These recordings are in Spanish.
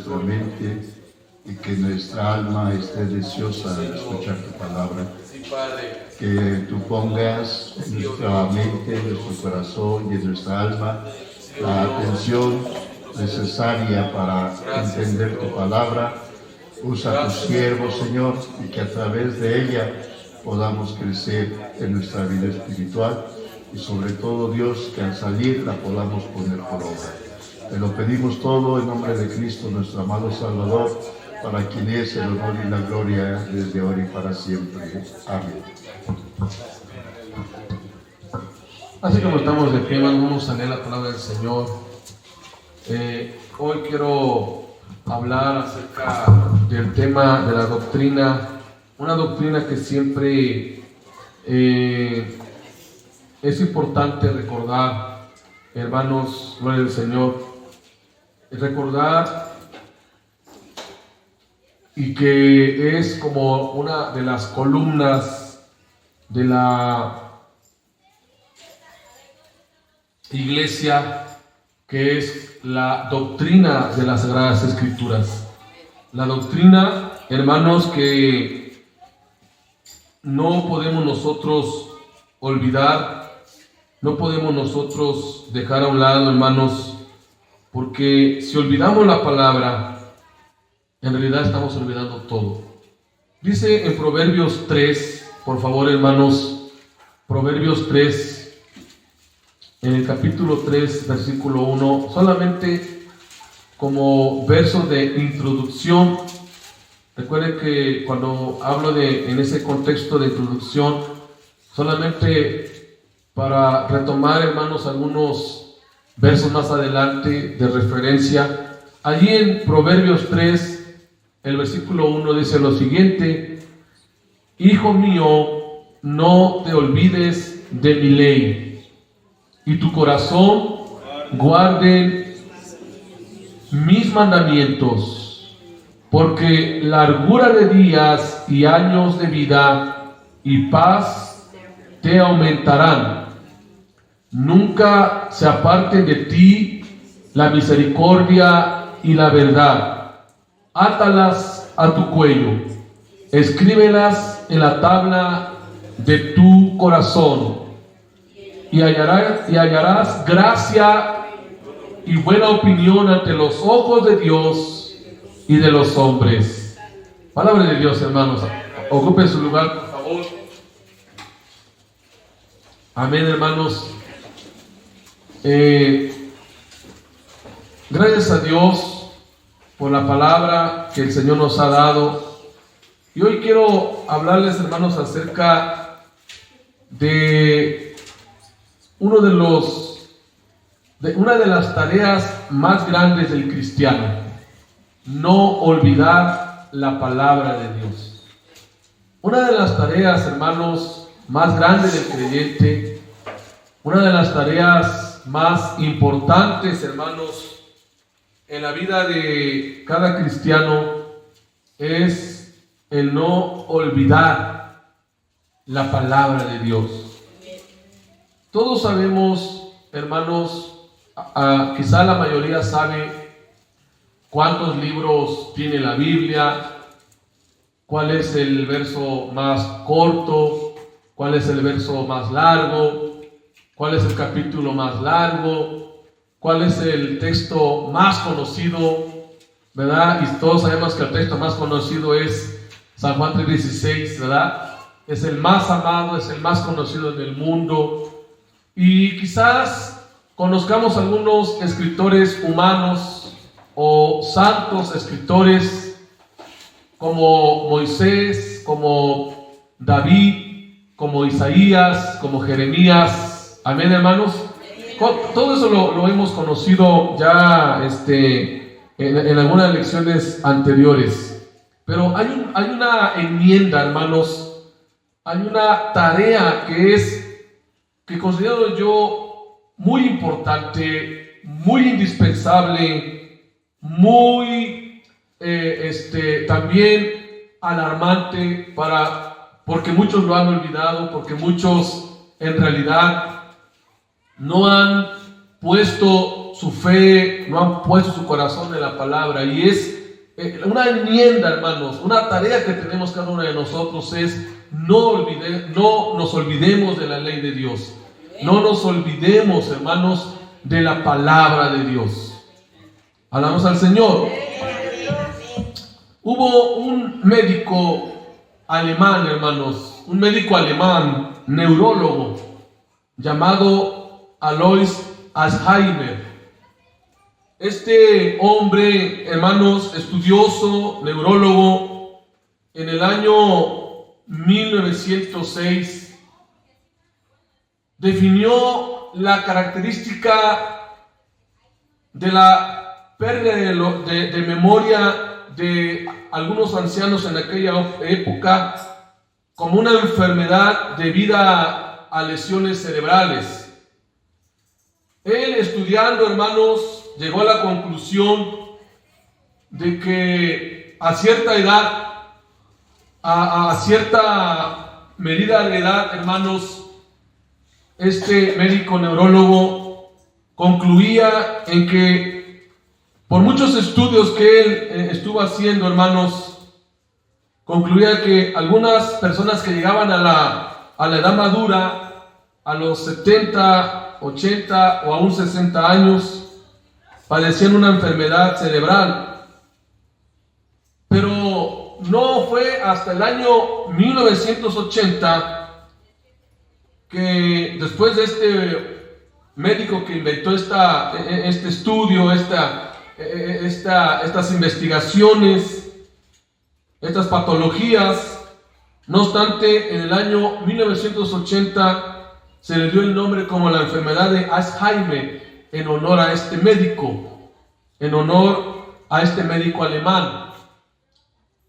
nuestra mente y que nuestra alma esté deseosa de escuchar tu palabra. Que tú pongas en nuestra mente, en nuestro corazón y en nuestra alma la atención necesaria para entender tu palabra. Usa a tus siervos, Señor, y que a través de ella podamos crecer en nuestra vida espiritual y sobre todo, Dios, que al salir la podamos poner por obra. Te lo pedimos todo en nombre de Cristo, nuestro amado Salvador, para quien es el honor y la gloria desde ahora y para siempre. Amén. Así como estamos de pie, vamos a leer la palabra del Señor. Hoy quiero hablar acerca del tema de la doctrina, una doctrina que siempre es importante recordar, hermanos, gloria al Señor, recordar, y que es como una de las columnas de la iglesia, que es la doctrina de las Sagradas Escrituras. La doctrina, hermanos, que no podemos nosotros olvidar, no podemos nosotros dejar a un lado, hermanos, porque si olvidamos la palabra, en realidad estamos olvidando todo. Dice en Proverbios 3, por favor, hermanos, Proverbios 3, en el capítulo 3, versículo 1, solamente como verso de introducción. Recuerden que cuando hablo en ese contexto de introducción, solamente para retomar, hermanos, algunos versos más adelante de referencia. Allí en Proverbios 3, el versículo 1 dice lo siguiente: Hijo mío, no te olvides de mi ley, y tu corazón guarde mis mandamientos, porque largura de días y años de vida y paz te aumentarán. Nunca se aparte de ti la misericordia y la verdad. Átalas a tu cuello, escríbelas en la tabla de tu corazón, y hallarás gracia y buena opinión ante los ojos de Dios y de los hombres. Palabra de Dios, hermanos. Ocupen su lugar, por favor. Amén, hermanos. Gracias a Dios por la palabra que el Señor nos ha dado. Y hoy quiero hablarles, hermanos, acerca de una de las tareas más grandes del cristiano: no olvidar la palabra de Dios. Una de las tareas, hermanos, más grandes del creyente, una de las tareas más importantes, hermanos, en la vida de cada cristiano es el no olvidar la palabra de Dios. Todos sabemos, hermanos, quizá la mayoría sabe cuántos libros tiene la Biblia, cuál es el verso más corto, cuál es el verso más largo, cuál es el capítulo más largo, cuál es el texto más conocido, ¿verdad? Y todos sabemos que el texto más conocido es San Juan 3:16, ¿verdad? Es el más amado, es el más conocido en el mundo. Y quizás conozcamos algunos escritores humanos o santos escritores como Moisés, como David, como Isaías, como Jeremías. Amén, hermanos. Todo eso lo hemos conocido ya en algunas lecciones anteriores. Pero hay una enmienda, hermanos, hay una tarea que considero yo muy importante, muy indispensable, muy también alarmante porque muchos lo han olvidado, porque muchos en realidad no han puesto su fe, no han puesto su corazón en la palabra. Y es una enmienda, hermanos, una tarea que tenemos cada uno de nosotros es no nos olvidemos de la ley de Dios. No nos olvidemos, hermanos, de la palabra de Dios. Alabamos al Señor. Hubo un médico alemán, hermanos, un médico alemán, neurólogo, llamado Alois Alzheimer. Este hombre, hermanos, estudioso, neurólogo, en el año 1906, definió la característica de la pérdida de memoria de algunos ancianos en aquella época como una enfermedad debida a lesiones cerebrales. Él, estudiando, hermanos, llegó a la conclusión de que a cierta edad, a cierta medida de edad, hermanos, este médico neurólogo concluía en que por muchos estudios que él estuvo haciendo, hermanos, concluía que algunas personas que llegaban a la edad madura, a los 70, 80 o aún 60 años, padecían una enfermedad cerebral. Pero no fue hasta el año 1980 que, después de este médico que inventó este estudio, estas investigaciones, estas patologías, no obstante, en el año 1980 se le dio el nombre como la enfermedad de Alzheimer en honor a este médico, alemán,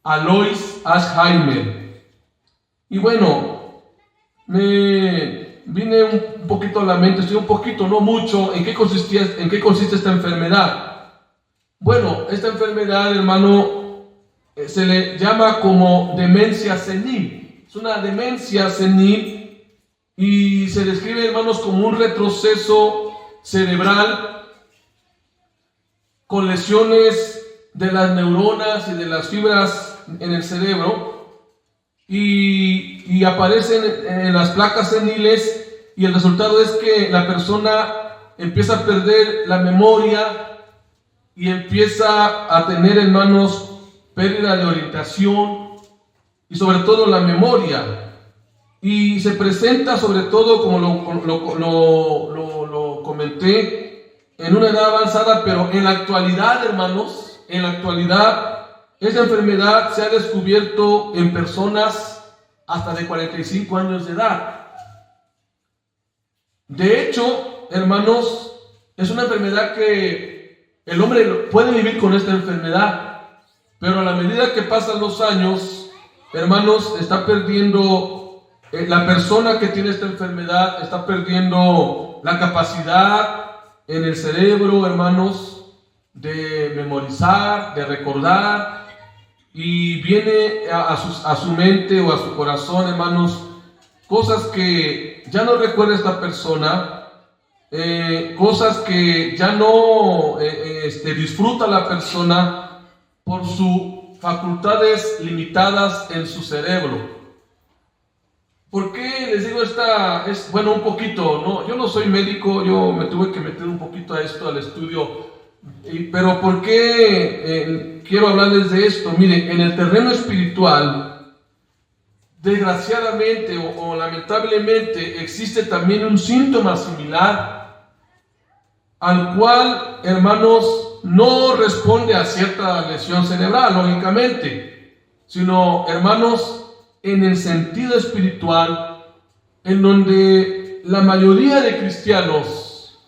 Alois Alzheimer. Y bueno, me vine un poquito a la mente, estoy un poquito, no mucho, ¿en qué consiste esta enfermedad? Bueno, esta enfermedad, hermano, se le llama como demencia senil. Es una demencia senil y se describe, hermanos, como un retroceso cerebral con lesiones de las neuronas y de las fibras en el cerebro y aparecen en las placas seniles, y el resultado es que la persona empieza a perder la memoria y empieza a tener, hermanos, pérdida de orientación y sobre todo la memoria, y se presenta sobre todo, como lo comenté, en una edad avanzada. Pero en la actualidad, hermanos, esa enfermedad se ha descubierto en personas hasta de 45 años de edad. De hecho, hermanos, es una enfermedad que el hombre puede vivir con esta enfermedad, pero a la medida que pasan los años, hermanos, está perdiendo, la persona que tiene esta enfermedad está perdiendo la capacidad en el cerebro, hermanos, de memorizar, de recordar, y viene a su mente o a su corazón, hermanos, cosas que ya no recuerda esta persona, cosas que ya no disfruta la persona por sus facultades limitadas en su cerebro. ¿Por qué les digo un poquito, ¿no? Yo no soy médico, yo me tuve que meter un poquito a esto, al estudio, pero ¿por qué quiero hablarles de esto? Miren, en el terreno espiritual, desgraciadamente o lamentablemente, existe también un síntoma similar, al cual, hermanos, no responde a cierta lesión cerebral, lógicamente, sino, hermanos, en el sentido espiritual, en donde la mayoría de cristianos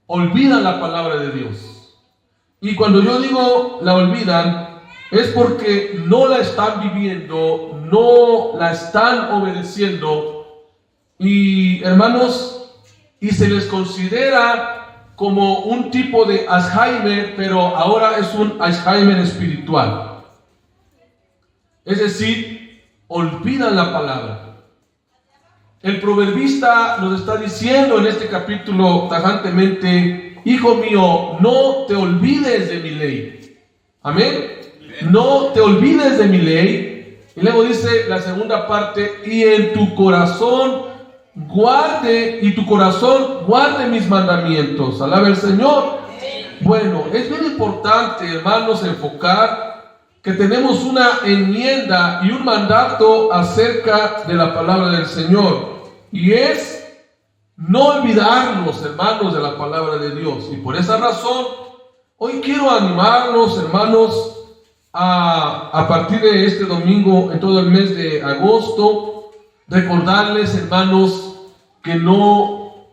olvidan la palabra de Dios. Y cuando yo digo la olvidan, es porque no la están viviendo, no la están obedeciendo, y hermanos, y se les considera como un tipo de Alzheimer, pero ahora es un Alzheimer espiritual. Es decir, olvidan la palabra. El proverbista nos está diciendo en este capítulo tajantemente hijo mío, no te olvides de mi ley. Amén. No te olvides de mi ley. Y luego dice la segunda parte, y en tu corazón guarde mis mandamientos. Alabe al Señor. Bueno, es bien importante, hermanos, enfocar que tenemos una enmienda y un mandato acerca de la palabra del Señor. Y es no olvidarnos, hermanos, de la palabra de Dios. Y por esa razón, hoy quiero animarlos, hermanos, a partir de este domingo, en todo el mes de agosto, recordarles, hermanos, que no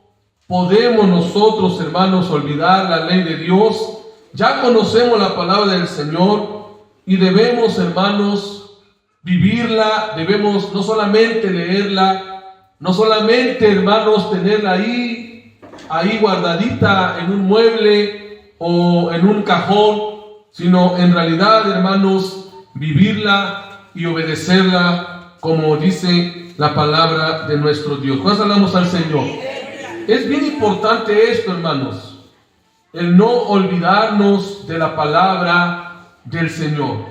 podemos nosotros, hermanos, olvidar la ley de Dios. Ya conocemos la palabra del Señor y debemos, hermanos, vivirla. Debemos no solamente leerla, no solamente, hermanos, tenerla ahí guardadita en un mueble o en un cajón, sino en realidad, hermanos, vivirla y obedecerla como dice la palabra de nuestro Dios. ¿Cuándo hablamos al Señor? Es bien importante esto, hermanos, el no olvidarnos de la palabra del Señor.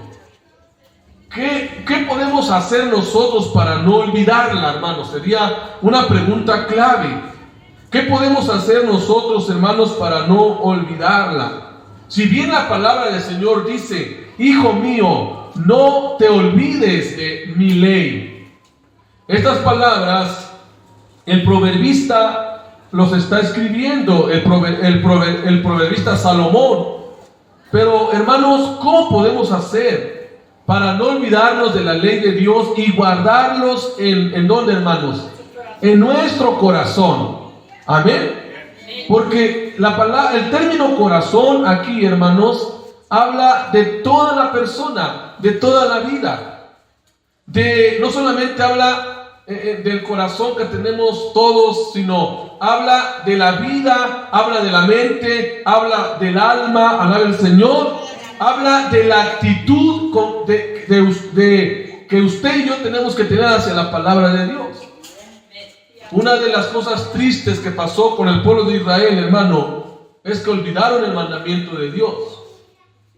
¿Qué podemos hacer nosotros para no olvidarla, hermanos? Sería una pregunta clave. ¿Qué podemos hacer nosotros, hermanos, para no olvidarla? Si bien la palabra del Señor dice, hijo mío, no te olvides de mi ley. Estas palabras, el proverbista los está escribiendo, el proverbista Salomón. Pero, hermanos, ¿cómo podemos hacer para no olvidarnos de la ley de Dios y guardarlos ¿en dónde, hermanos? En nuestro corazón. Amén. Porque el término corazón aquí, hermanos, habla de toda la persona, de toda la vida. No solamente habla del corazón que tenemos todos, sino habla de la vida, habla de la mente, habla del alma, alabe al Señor, habla de la actitud que usted y yo tenemos que tener hacia la palabra de Dios. Una de las cosas tristes que pasó con el pueblo de Israel, hermano, es que olvidaron el mandamiento de Dios.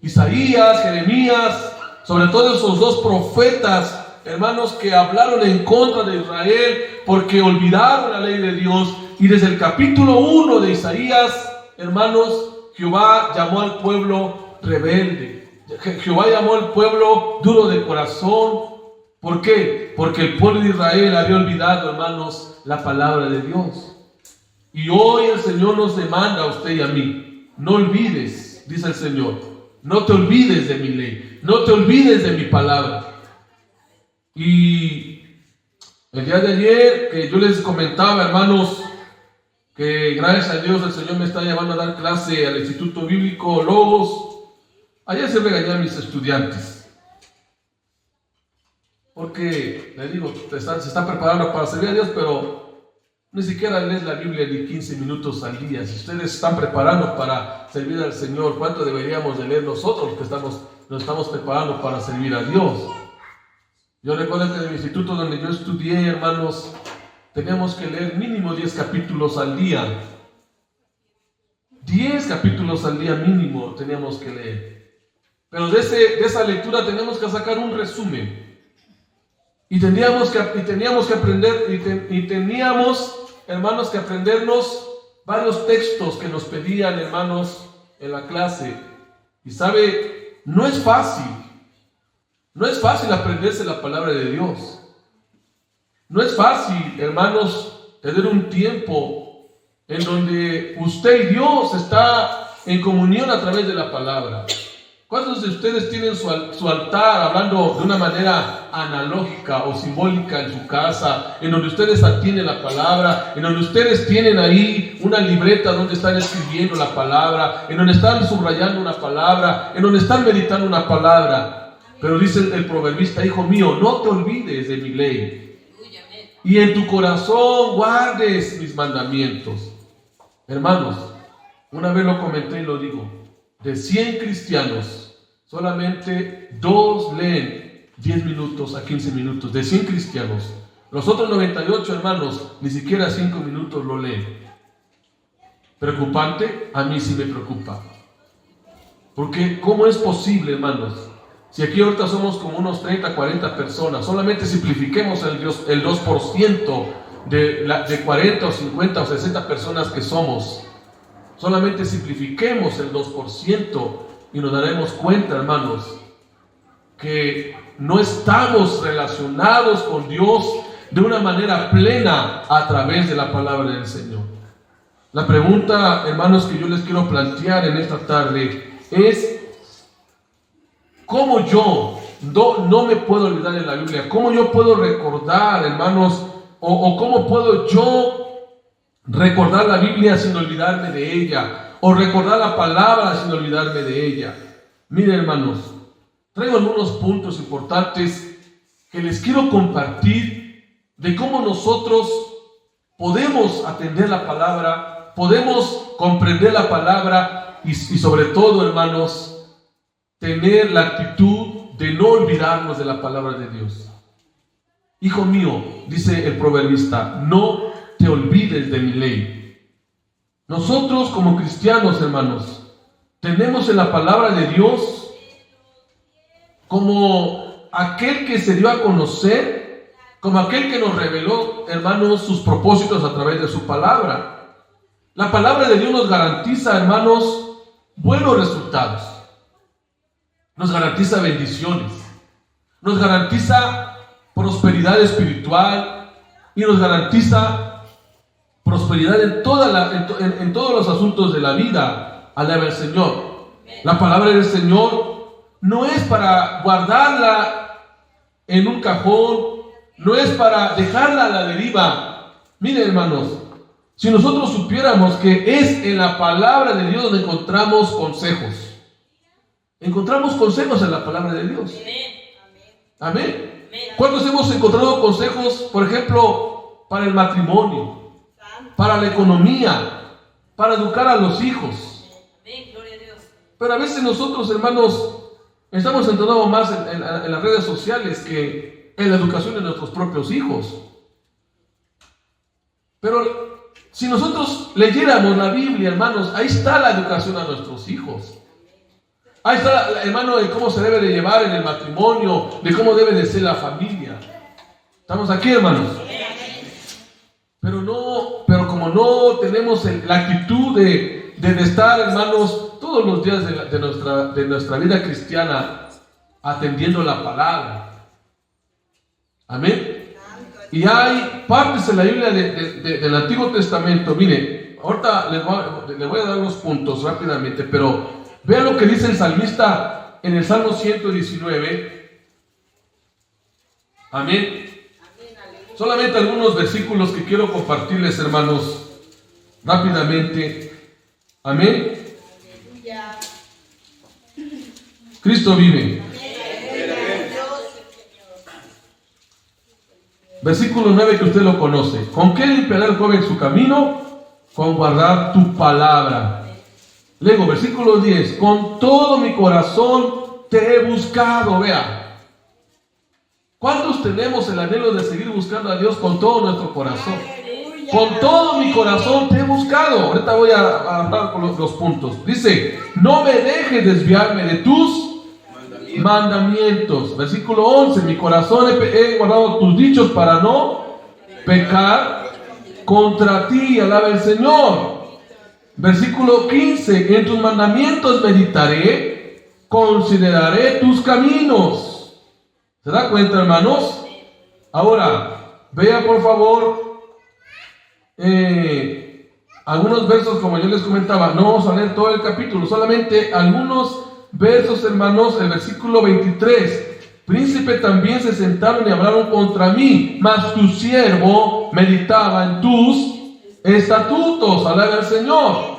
Isaías, Jeremías, sobre todo esos dos profetas, hermanos, que hablaron en contra de Israel porque olvidaron la ley de Dios. Y desde el capítulo 1 de Isaías, hermanos, Jehová llamó al pueblo rebelde. Jehová llamó al pueblo duro de corazón. ¿Por qué? Porque el pueblo de Israel había olvidado, hermanos, la palabra de Dios. Y hoy el Señor nos demanda a usted y a mí, no olvides, dice el Señor, no te olvides de mi ley, no te olvides de mi palabra. Y el día de ayer, que yo les comentaba, hermanos, que gracias a Dios el Señor me está llevando a dar clase al Instituto Bíblico Logos. Ayer se regañé a mis estudiantes. Porque, les digo, se están preparando para servir a Dios, pero ni siquiera lees la Biblia ni 15 minutos al día. Si ustedes están preparando para servir al Señor, ¿cuánto deberíamos de leer nosotros que nos estamos preparando para servir a Dios? Yo recuerdo que en el instituto donde yo estudié, hermanos, teníamos que leer mínimo 10 capítulos al día. 10 capítulos al día mínimo teníamos que leer. Pero de esa lectura tenemos que sacar un resumen. Y teníamos que aprender, y teníamos, hermanos, que aprendernos varios textos que nos pedían, hermanos, en la clase. Y sabe, no es fácil aprenderse la palabra de Dios. No es fácil, hermanos, tener un tiempo en donde usted y Dios está en comunión a través de la palabra. ¿Cuántos de ustedes tienen su altar, hablando de una manera analógica o simbólica, en su casa, en donde ustedes atienden la palabra, en donde ustedes tienen ahí una libreta donde están escribiendo la palabra, en donde están subrayando una palabra, en donde están meditando una palabra? Pero dice el proverbista, hijo mío, no te olvides de mi ley, y en tu corazón guardes mis mandamientos. Hermanos, una vez lo comenté y lo digo, de 100 cristianos, solamente 2 leen 10 minutos a 15 minutos. De 100 cristianos, los otros 98, hermanos, ni siquiera 5 minutos lo leen. preocupante? A mí sí me preocupa. Porque ¿cómo es posible, hermanos? Si aquí ahorita somos como unos 30, 40 personas, solamente simplifiquemos el 2% de 40 o 50 o 60 personas que somos. Solamente simplifiquemos el 2% y nos daremos cuenta, hermanos, que no estamos relacionados con Dios de una manera plena a través de la palabra del Señor. La pregunta, hermanos, que yo les quiero plantear en esta tarde es: ¿cómo yo no me puedo olvidar de la Biblia? ¿Cómo yo puedo recordar, hermanos, o cómo puedo yo recordar la Biblia sin olvidarme de ella? O recordar la palabra sin olvidarme de ella. Miren, hermanos, traigo algunos puntos importantes que les quiero compartir de cómo nosotros podemos atender la palabra, podemos comprender la palabra y sobre todo, hermanos, tener la actitud de no olvidarnos de la palabra de Dios. Hijo mío, dice el proverbista, no te olvides de mi ley. Nosotros como cristianos, hermanos, tenemos en la palabra de Dios como aquel que se dio a conocer, como aquel que nos reveló, hermanos, sus propósitos a través de su palabra. La palabra de Dios nos garantiza, hermanos, buenos resultados. Nos garantiza bendiciones. Nos garantiza prosperidad espiritual y nos garantiza prosperidad en todos los asuntos de la vida. Alaba al Señor. La palabra del Señor no es para guardarla en un cajón, no es para dejarla a la deriva. Miren, hermanos, si nosotros supiéramos que es en la palabra de Dios donde encontramos consejos. Encontramos consejos en la palabra de Dios. Amén. ¿Cuántos hemos encontrado consejos, por ejemplo, para el matrimonio, para la economía, para educar a los hijos? Pero a veces nosotros, hermanos, estamos centrados más en las redes sociales que en la educación de nuestros propios hijos. Pero si nosotros leyéramos la Biblia, hermanos, ahí está la educación a nuestros hijos. Ahí está, hermano, de cómo se debe de llevar en el matrimonio, de cómo debe de ser la familia. ¿Estamos aquí, hermanos? Pero como no tenemos la actitud de estar, hermanos, todos los días de nuestra vida cristiana atendiendo la palabra. Amén. Y hay partes en la Biblia del Antiguo Testamento. Mire, ahorita les voy a dar unos puntos rápidamente, pero vean lo que dice el salmista en el Salmo 119. Amén. Solamente algunos versículos que quiero compartirles, hermanos, rápidamente. Amén. Cristo vive. Versículo 9, que usted lo conoce. ¿Con qué limpiará el joven su camino? Con guardar tu palabra. Luego, versículo 10. Con todo mi corazón te he buscado. Vea. ¿Cuántos tenemos el anhelo de seguir buscando a Dios con todo nuestro corazón? Con todo mi corazón te he buscado. Ahorita voy a hablar con los puntos. Dice, no me dejes desviarme de tus mandamientos. Versículo 11, mi corazón he guardado tus dichos para no pecar contra ti. Alaba el Señor. Versículo 15, en tus mandamientos meditaré, consideraré tus caminos. ¿Se da cuenta, hermanos? Ahora, vea por favor algunos versos, como yo les comentaba. No vamos a leer todo el capítulo, solamente algunos versos, hermanos. El versículo 23. Príncipe también se sentaron y hablaron contra mí, mas tu siervo meditaba en tus estatutos. Alaba al Señor.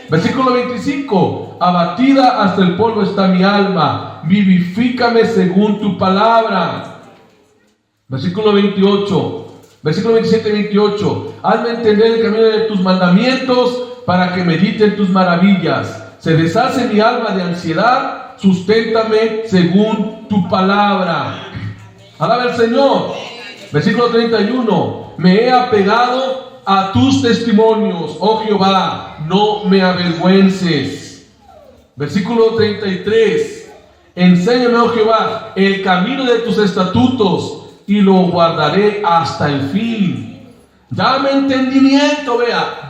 Versículo 25. Abatida hasta el polvo está mi alma, vivifícame según tu palabra. Versículo 28. Versículo 27 y 28. Hazme entender el camino de tus mandamientos para que medite en tus maravillas. Se deshace mi alma de ansiedad, susténtame según tu palabra. Alaba al Señor. Versículo 31. Me he apegado a tus testimonios, oh Jehová, no me avergüences. Versículo 33. Enséñame, oh Jehová, el camino de tus estatutos y lo guardaré hasta el fin. Dame entendimiento,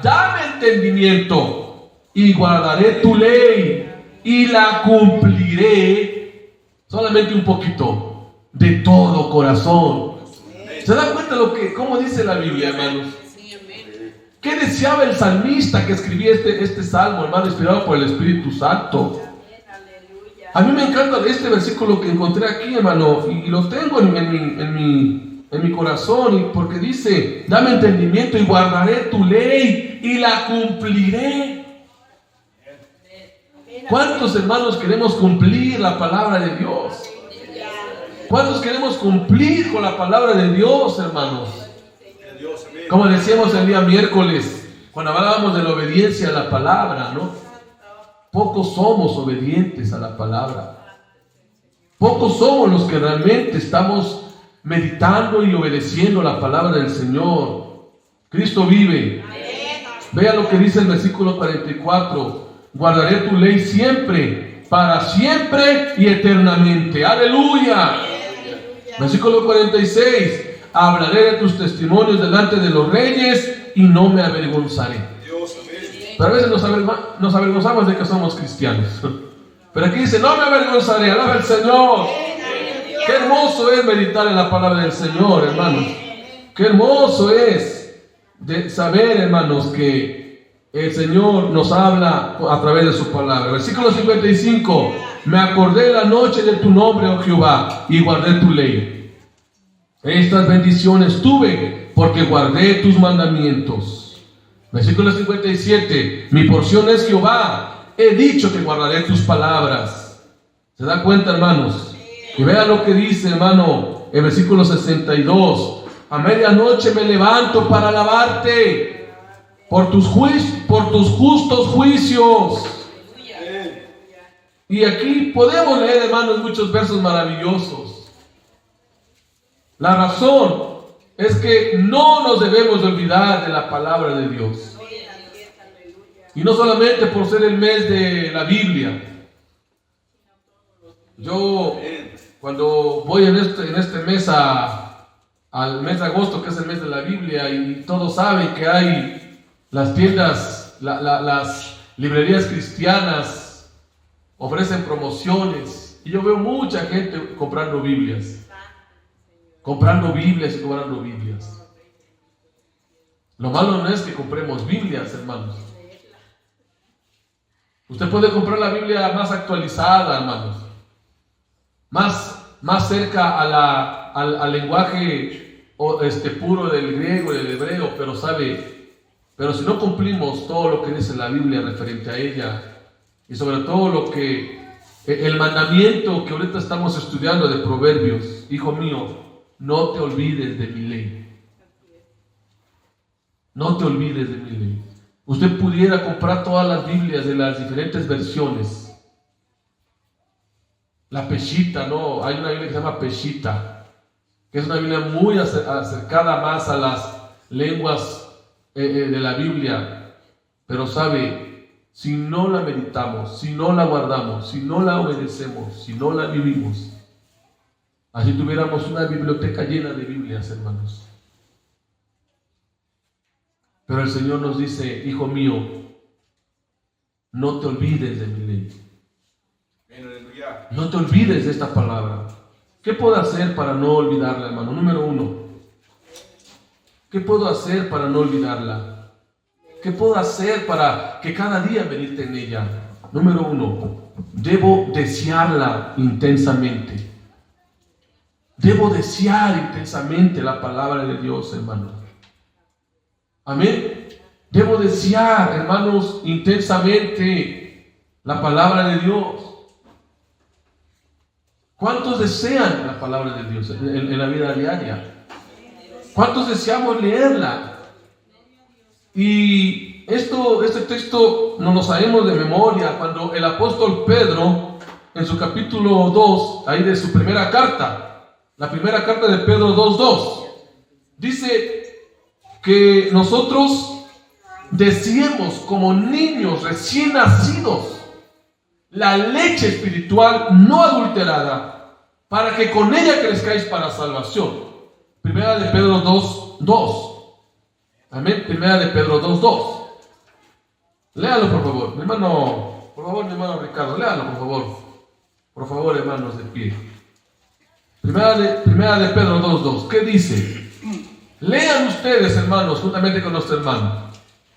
dame entendimiento y guardaré tu ley y la cumpliré, solamente un poquito, de todo corazón. ¿Se da cuenta cómo dice la Biblia, hermanos? ¿Qué deseaba el salmista que escribía este salmo, hermano, inspirado por el Espíritu Santo? A mí me encanta este versículo que encontré aquí, hermano, y lo tengo en mi corazón, porque dice: dame entendimiento y guardaré tu ley y la cumpliré. ¿Cuántos hermanos queremos cumplir la palabra de Dios? ¿Cuántos queremos cumplir con la palabra de Dios, hermanos? Como decíamos el día miércoles, cuando hablábamos de la obediencia a la palabra, ¿no? Pocos somos obedientes a la palabra. Pocos somos los que realmente estamos meditando y obedeciendo la palabra del Señor. Cristo vive. Vea lo que dice el versículo 44. Guardaré tu ley siempre, para siempre y eternamente. ¡Aleluya! Versículo 46. Hablaré de tus testimonios delante de los reyes y no me avergonzaré. Pero a veces nos avergonzamos de que somos cristianos. Pero aquí dice: no me avergonzaré. Alaba al Señor. Qué hermoso es meditar en la palabra del Señor, hermanos. Qué hermoso es de saber, hermanos, que el Señor nos habla a través de su palabra. Versículo 55. Me acordé la noche de tu nombre, oh Jehová, y guardé tu ley. Estas bendiciones tuve porque guardé tus mandamientos. Versículo 57. Mi porción es Jehová. He dicho que guardaré tus palabras. ¿Se da cuenta, hermanos? Y vean lo que dice, hermano, en versículo 62. A medianoche me levanto para alabarte por tus justos juicios. Y aquí podemos leer, hermanos, muchos versos maravillosos. La razón es que no nos debemos de olvidar de la palabra de Dios. Y no solamente por ser el mes de la Biblia. Yo, cuando voy en este mes al mes de agosto, que es el mes de la Biblia, y todos saben que hay las tiendas, las librerías cristianas ofrecen promociones. Y yo veo mucha gente comprando Biblias. Comprando Biblias y comprando Biblias. Lo malo no es que compremos Biblias, hermanos. Usted puede comprar la Biblia más actualizada, hermanos. Más cerca al lenguaje puro del griego y del hebreo, pero si no cumplimos todo lo que dice la Biblia referente a ella, y sobre todo el mandamiento que ahorita estamos estudiando de Proverbios: hijo mío, no te olvides de mi ley. No te olvides de mi ley. Usted pudiera comprar todas las Biblias de las diferentes versiones. La Peshitta, ¿no? Hay una Biblia que se llama Peshitta, que es una Biblia muy acercada más a las lenguas de la Biblia. Pero sabe, si no la meditamos, si no la guardamos, si no la obedecemos, si no la vivimos, así tuviéramos una biblioteca llena de Biblias, hermanos. Pero el Señor nos dice: hijo mío, no te olvides de mi ley. No te olvides de esta palabra. ¿Qué puedo hacer para no olvidarla, hermano? Número 1. ¿Qué puedo hacer para no olvidarla? ¿Qué puedo hacer para que cada día medite en ella? Número 1. Debo desearla intensamente. Debo desear intensamente la palabra de Dios, hermanos. Amén. Debo desear, hermanos, intensamente la palabra de Dios. ¿Cuántos desean la palabra de Dios en la vida diaria? ¿Cuántos deseamos leerla? Y este texto nos lo sabemos de memoria cuando el apóstol Pedro, en su capítulo 2, ahí de su primera carta, la primera carta de Pedro 2:2, dice: que nosotros deseemos como niños recién nacidos la leche espiritual no adulterada, para que con ella crezcáis para salvación. Primera de Pedro 2:2. Amén. Primera de Pedro 2:2. Léalo, por favor. Mi hermano, por favor, mi hermano Ricardo, léalo, por favor. Por favor, hermanos de pie. Primera de Pedro 2:2. ¿Qué dice? Lean ustedes, hermanos, juntamente con nuestro hermano.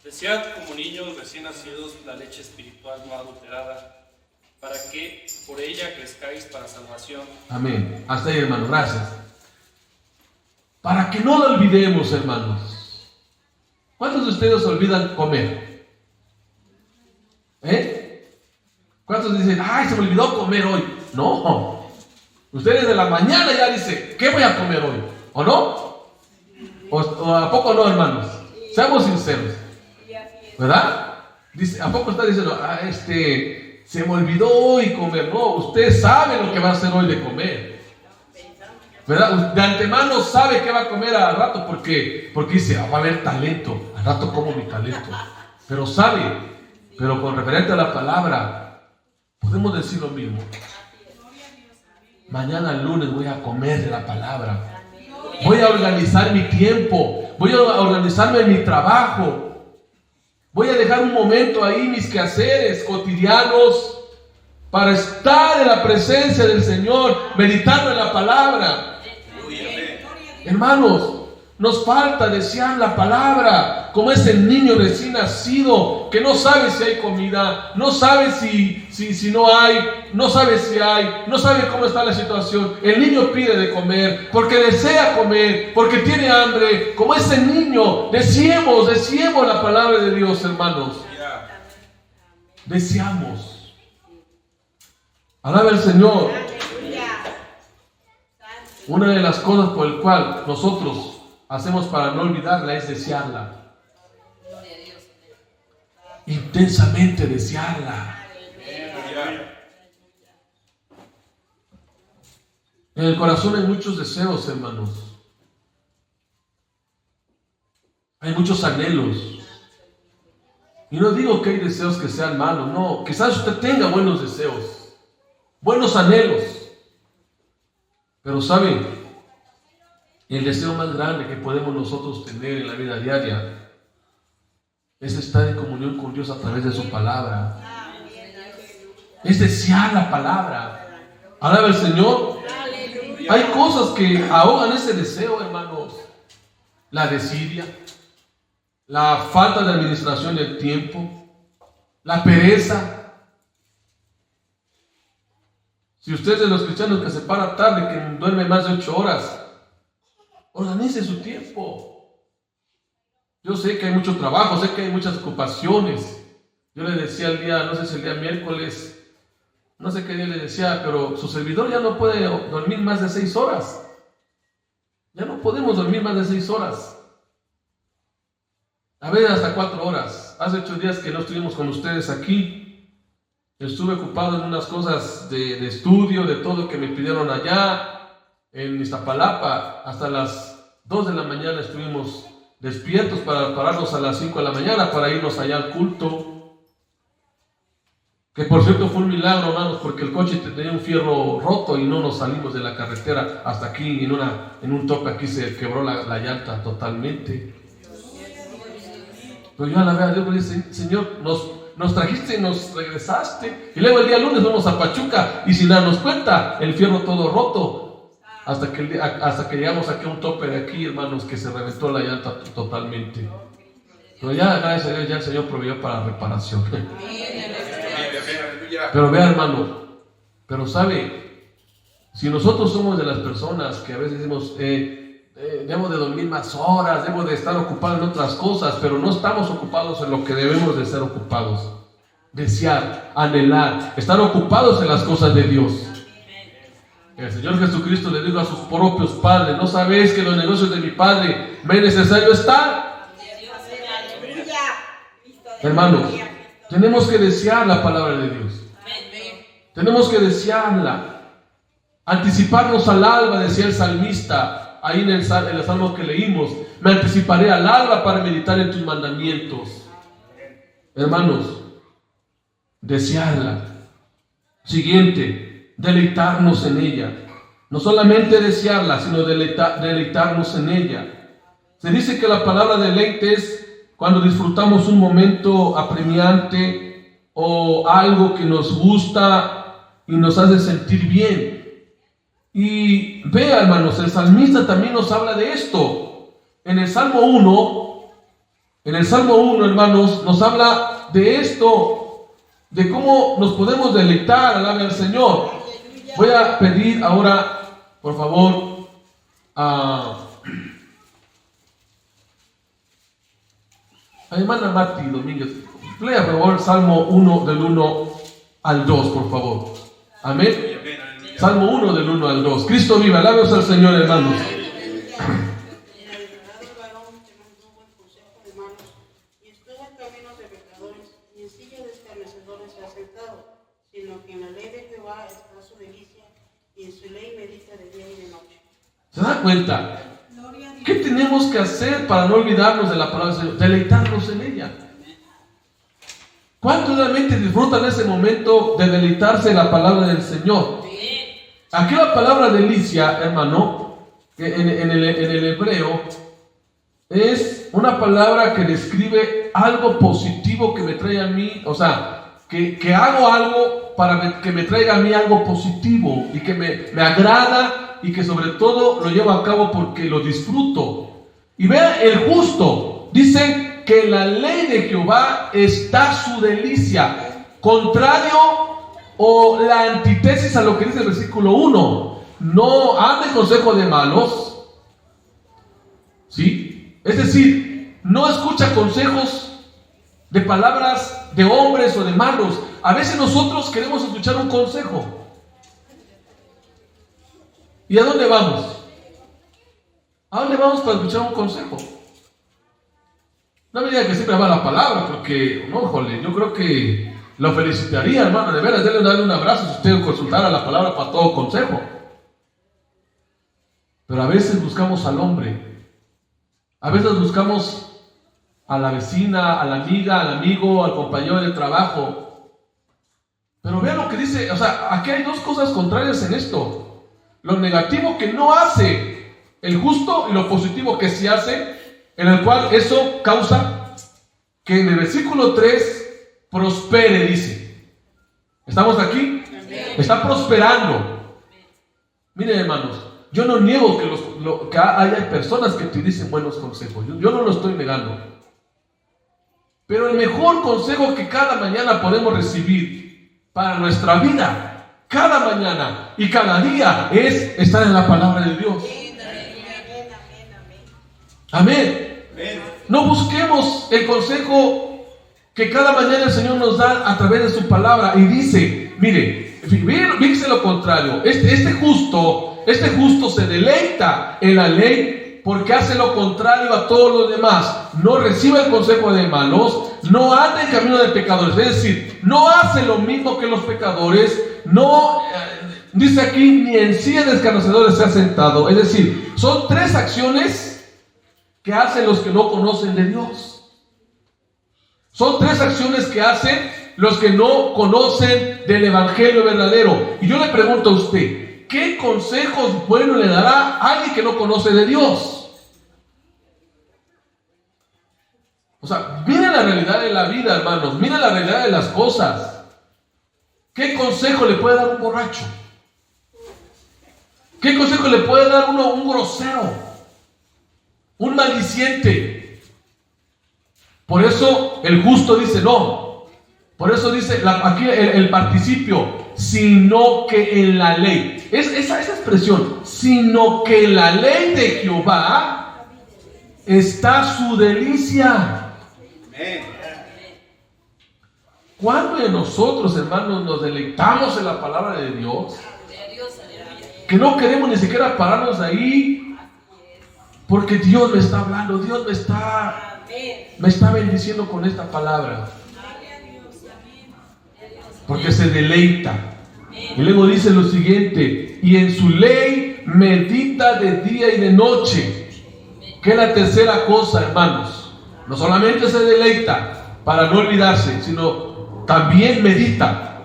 Desead como niños recién nacidos la leche espiritual no adulterada, para que por ella crezcáis para salvación. Amén. Hasta ahí, hermano. Gracias. Para que no lo olvidemos, hermanos. ¿Cuántos de ustedes olvidan comer? ¿Cuántos dicen, ay, se me olvidó comer hoy? No. Ustedes de la mañana ya dicen, ¿qué voy a comer hoy? ¿O no? ¿O a poco no, hermanos? Seamos sinceros. ¿Verdad? Dice, ¿a poco está diciendo, se me olvidó hoy comer? No, usted sabe lo que va a hacer hoy de comer. ¿Verdad? De antemano sabe que va a comer al rato porque dice, va a haber talento. Al rato como mi talento. Pero sabe, pero con referente a la palabra, podemos decir lo mismo. Mañana lunes voy a comer de la palabra. Voy a organizar mi tiempo. Voy a organizarme en mi trabajo. Voy a dejar un momento ahí mis quehaceres cotidianos para estar en la presencia del Señor, meditando en la palabra. Hermanos, nos falta desear la palabra, como ese niño recién nacido que no sabe si hay comida, no sabe si no hay, no sabe si hay, no sabe cómo está la situación. El niño pide de comer porque desea comer, porque tiene hambre. Como ese niño, deseemos la palabra de Dios, hermanos. Deseamos. Alaba al Señor. Una de las cosas por el cual nosotros hacemos para no olvidarla es desearla. Intensamente desearla. En el corazón hay muchos deseos, hermanos. Hay muchos anhelos. Y no digo que hay deseos que sean malos, no. Quizás usted tenga buenos deseos, buenos anhelos. Pero ¿saben? El deseo más grande que podemos nosotros tener en la vida diaria es estar en comunión con Dios a través de su palabra. Es desear la palabra. Alaba al Señor. Hay cosas que ahogan ese deseo, hermanos. La desidia, la falta de administración del tiempo, la pereza. Si usted es de los cristianos que se para tarde, que duerme más de 8 horas, organice su tiempo. Yo sé que hay mucho trabajo, sé que hay muchas ocupaciones. Yo le decía el día, no sé si el día miércoles, no sé qué día le decía, pero su servidor ya no puede dormir más de 6 horas. Ya no podemos dormir más de 6 horas. A veces hasta 4 horas. Hace 8 días que no estuvimos con ustedes aquí. Estuve ocupado en unas cosas de estudio, de todo que me pidieron allá en Iztapalapa. Hasta las 2 de la mañana estuvimos despiertos para pararnos a las 5 de la mañana para irnos allá al culto. Que por cierto fue un milagro, hermanos, porque el coche tenía un fierro roto y no nos salimos de la carretera hasta aquí. En un tope aquí se quebró la llanta totalmente. Pero yo a la vez a Dios le dije, Señor, nos trajiste y nos regresaste. Y luego el día lunes vamos a Pachuca y sin darnos cuenta, el fierro todo roto. Hasta que llegamos aquí a un tope de aquí, hermanos, que se reventó la llanta totalmente. Pero ya, gracias a Dios, ya el Señor proveyó para reparación. Pero vea, hermano, pero sabe, si nosotros somos de las personas que a veces decimos, debo de dormir más horas, debo de estar ocupado en otras cosas, pero no estamos ocupados en lo que debemos de ser ocupados. Desear, anhelar, estar ocupados en las cosas de Dios. El Señor Jesucristo le dijo a sus propios padres, ¿no sabéis que en los negocios de mi Padre me es necesario estar? Hermanos, tenemos que desear la palabra de Dios. Tenemos que desearla. Anticiparnos al alba, decía el salmista. ahí en el salmo que leímos, me anticiparé al alba para meditar en tus mandamientos. Hermanos, desearla. Siguiente, deleitarnos en ella. No solamente desearla, sino deleitarnos en ella. Se dice que la palabra deleite es cuando disfrutamos un momento apremiante o algo que nos gusta y nos hace sentir bien. Y vea, hermanos, el salmista también nos habla de esto. En el Salmo 1, hermanos, nos habla de esto, de cómo nos podemos deleitar, alabe al Señor. Voy a pedir ahora, por favor, a hermana Martí Domínguez, lea por favor Salmo 1 del 1 al 2, por favor. Amén. Salmo 1 del 1 al 2. Cristo viva, alabaos al Señor, hermanos. ¿Se da cuenta? ¿Qué tenemos que hacer para no olvidarnos de la palabra del Señor? Deleitarnos en ella. ¿Cuántos realmente disfrutan ese momento de deleitarse en la palabra del Señor? Aquí la palabra delicia, hermano, en el hebreo, es una palabra que describe algo positivo que me trae a mí, o sea, que hago algo para que me traiga a mí algo positivo y que me agrada y que sobre todo lo llevo a cabo porque lo disfruto. Y vean, el justo dice que en la ley de Jehová está su delicia, contrario o la antítesis a lo que dice el versículo 1. No ande consejo de malos, ¿sí? Es decir, no escucha consejos de palabras de hombres o de malos. A veces nosotros queremos escuchar un consejo. ¿Y a dónde vamos? ¿A dónde vamos para escuchar un consejo? No me diga que siempre va la palabra, porque, no, jole, yo creo que lo felicitaría, hermano, de veras, darle un abrazo si usted consultara la palabra para todo consejo. Pero a veces buscamos al hombre, a veces buscamos a la vecina, a la amiga, al amigo, al compañero de trabajo. Pero vean lo que dice, o sea, aquí hay dos cosas contrarias en esto. Lo negativo que no hace el justo y lo positivo que sí hace, en el cual eso causa que en el versículo 3 prospere, dice. ¿Estamos aquí? Está prosperando. Miren, hermanos, yo no niego que haya personas que te dicen buenos consejos. Yo no lo estoy negando. Pero el mejor consejo que cada mañana podemos recibir para nuestra vida, cada mañana y cada día, es estar en la palabra de Dios. Amén. No busquemos el consejo que cada mañana el Señor nos da a través de su palabra. Y dice, mire, fíjese lo contrario. Este justo se deleita en la ley porque hace lo contrario a todos los demás. No recibe el consejo de malos, no anda en camino de pecadores. Es decir, no hace lo mismo que los pecadores. No, dice aquí, ni en silla de escarnecedores se ha sentado. Es decir, son tres acciones que hacen los que no conocen de Dios. Son tres acciones que hacen los que no conocen del evangelio verdadero. Y yo le pregunto a usted, ¿qué consejos buenos le dará a alguien que no conoce de Dios? O sea, miren la realidad de la vida, hermanos. Miren la realidad de las cosas. ¿Qué consejo le puede dar un borracho? ¿Qué consejo le puede dar un grosero? Un maldiciente. Por eso el justo dice no. Por eso dice aquí el participio, sino que en la ley. Esa expresión, sino que en la ley de Jehová está su delicia. Amén. ¿Cuántos de nosotros, hermanos, nos deleitamos en la palabra de Dios? Que no queremos ni siquiera pararnos ahí, porque Dios me está hablando, Dios me está bendiciendo con esta palabra. Porque se deleita. Y luego dice lo siguiente, y en su ley medita de día y de noche. ¿Qué es la tercera cosa, hermanos? No solamente se deleita para no olvidarse, sino también medita.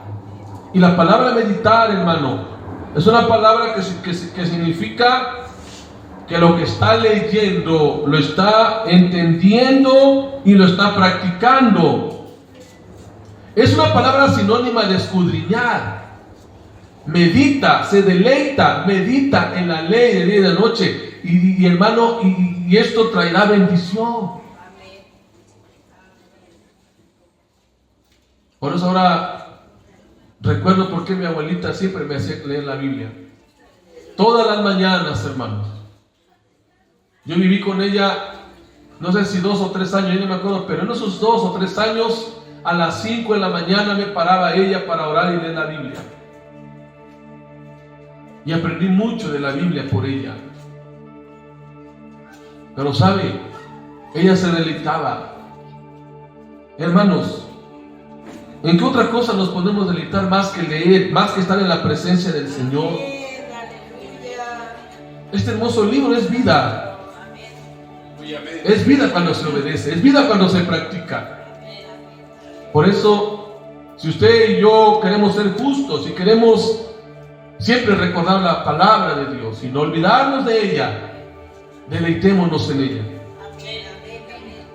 Y la palabra meditar, hermano, es una palabra que significa que lo que está leyendo lo está entendiendo y lo está practicando. Es una palabra sinónima de escudriñar. Medita, se deleita, medita en la ley de día y de noche. Y hermano, y esto traerá bendición. Por eso ahora recuerdo por qué mi abuelita siempre me hacía leer la Biblia. Todas las mañanas, hermanos. Yo viví con ella, no sé si 2 o 3 años, yo no me acuerdo, pero en esos 2 o 3 años, a las 5 de la mañana me paraba ella para orar y leer la Biblia. Y aprendí mucho de la Biblia por ella. Pero sabe, ella se deleitaba. Hermanos, ¿en qué otra cosa nos podemos deleitar más que leer, más que estar en la presencia del Señor? Este hermoso libro es vida. Es vida cuando se obedece, es vida cuando se practica. Por eso, si usted y yo queremos ser justos y queremos siempre recordar la palabra de Dios y no olvidarnos de ella, deleitémonos en ella.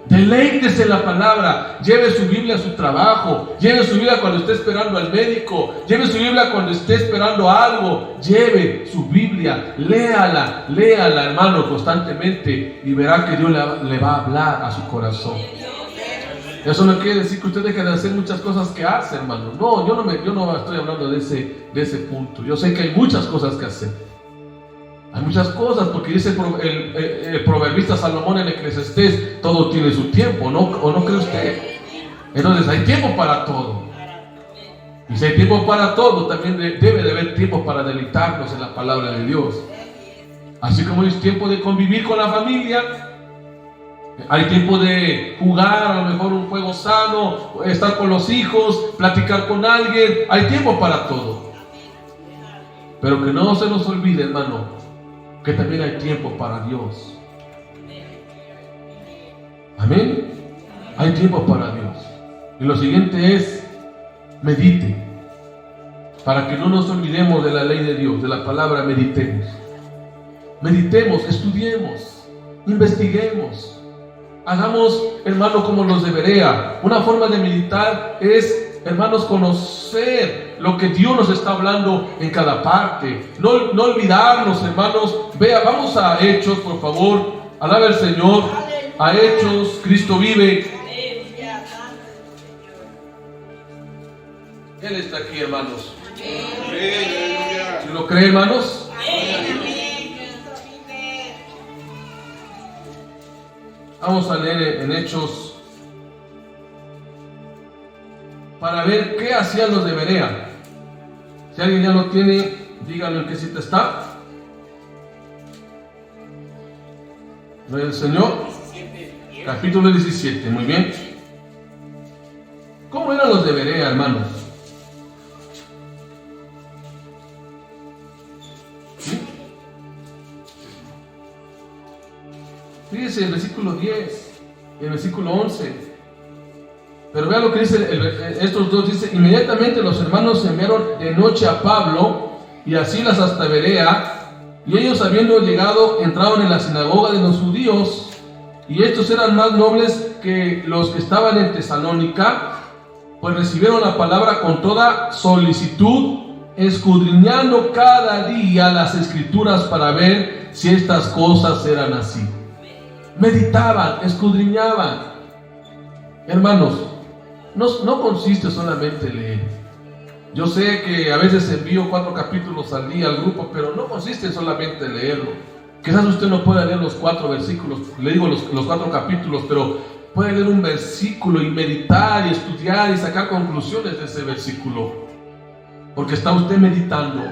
Deleítese en la palabra. Lleve su Biblia a su trabajo, lleve su Biblia cuando esté esperando al médico, lleve su Biblia cuando esté esperando algo. Lleve su Biblia, léala, hermano, constantemente, y verá que Dios le va a hablar a su corazón. Eso no quiere decir que usted deje de hacer muchas cosas que hace, hermano. No, yo no estoy hablando de ese punto. Yo sé que hay muchas cosas que hacer. Hay muchas cosas, porque dice el proverbista Salomón en Eclesiastés, todo tiene su tiempo, ¿no? ¿O no cree usted? Entonces hay tiempo para todo. Y si hay tiempo para todo, también debe de haber tiempo para deleitarnos en la palabra de Dios. Así como es tiempo de convivir con la familia, hay tiempo de jugar a lo mejor un juego sano, estar con los hijos, platicar con alguien. Hay tiempo para todo. Pero que no se nos olvide, hermano, que también hay tiempo para Dios. Amén. Hay tiempo para Dios. Y lo siguiente es: medite. Para que no nos olvidemos de la ley de Dios, de la palabra, meditemos. Meditemos, estudiemos, investiguemos. Hagamos, hermano, como los de Berea. Una forma de meditar es, hermanos, conocer lo que Dios nos está hablando en cada parte. No olvidarnos, hermanos. Vamos a Hechos, por favor. Alaba al Señor. A Hechos, Cristo vive. Él está aquí, hermanos. ¿Sí lo cree, hermanos? Vamos a leer en Hechos para ver qué hacían los de Berea. Si alguien ya lo tiene, díganlo en qué cita está. Gloria al Señor. Capítulo 17, muy bien. ¿Cómo eran los de Berea, hermanos? ¿Sí? Fíjense el versículo 10 y el versículo 11. Pero vean lo que dice estos dos. Dice: inmediatamente los hermanos enviaron de noche a Pablo y a Silas hasta Berea, y ellos, habiendo llegado, entraron en la sinagoga de los judíos, y estos eran más nobles que los que estaban en Tesalónica, pues recibieron la palabra con toda solicitud, escudriñando cada día las escrituras para ver si estas cosas eran así. Meditaban, escudriñaban. Hermanos, no consiste solamente en leer. Yo sé que a veces envío 4 capítulos al día al grupo, pero no consiste solamente en leerlo. Quizás usted no pueda leer los 4 versículos, le digo los 4 capítulos, pero puede leer un versículo y meditar y estudiar y sacar conclusiones de ese versículo. Porque está usted meditando,